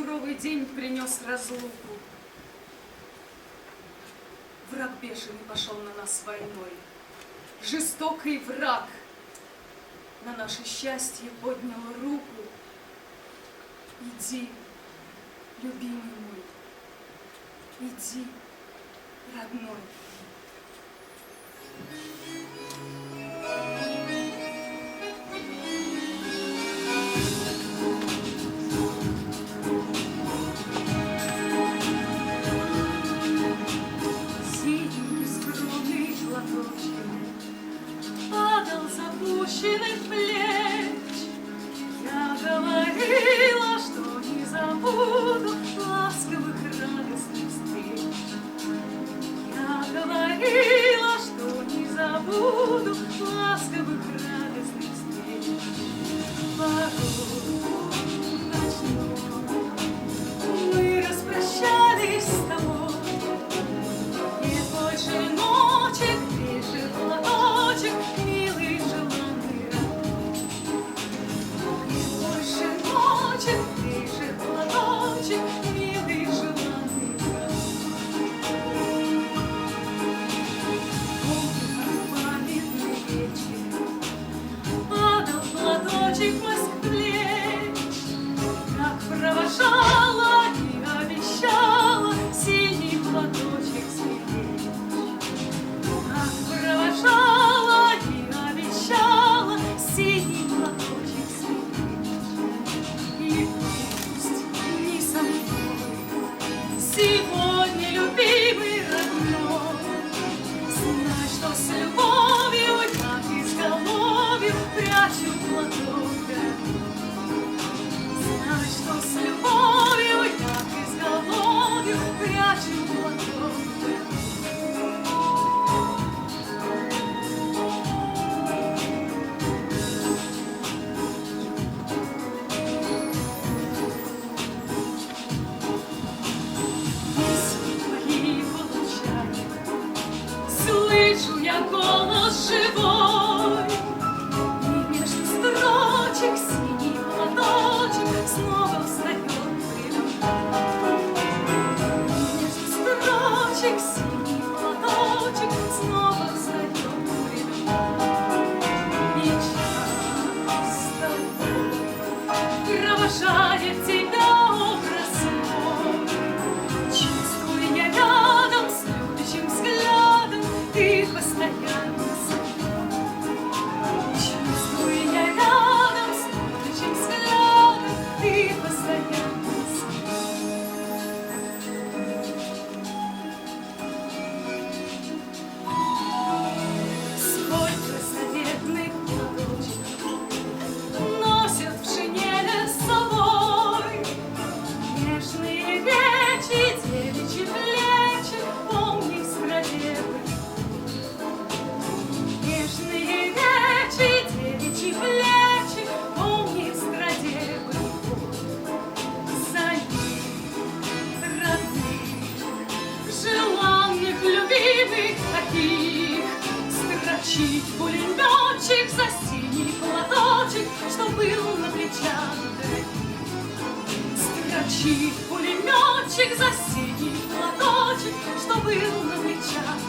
суровый день принес разлуку. Враг бешеный пошел на нас войной. Жестокий враг на наше счастье поднял руку. Иди, любимый мой, иди, родной. Падал запущенных плеч. Я говорила, что не забуду ласковых радостных встреч. Я говорила, что не забуду ласковых радостных встреч. Порой ночной мы распрощались с тобой. Нет больше ночи, лишь платочек, милый желанный родной. Нет больше ночи, лишь платочек, милый желанный родной. Помню, как памятный вечер падал платочек моих плеч, как провожала и обещала синий платочек светлеть. Как провожала и обещала синий платочек светлеть. И пусть не со мной сегодня, любимый родной, знай, что с любовью я изголовью прячу платок родной. Знай, что с любовью я изголовью прячу платок родной. Слышу я голос живой, и между строчек синий платочек снова встает предо мной. И между строчек синий платочек снова встает предо мной. И часто провожает тебя образ мой, чувствую я рядом с любящим взглядом, ты постоянно со мной. Чувствую я рядом с любящим взглядом, ты постоянно со мной. Сколько заветных платочков носят в шинели с собой, нежные речи, девичьи плечи, помни страдевы. Нежные речи, девичьи плечи, помни страдевы. За них, родных, желанных, любимых таких, строчит пулеметчик за синий платочек, что был на плечах дорогих. Строчит пулеметчик за синий платочек, что был на плечах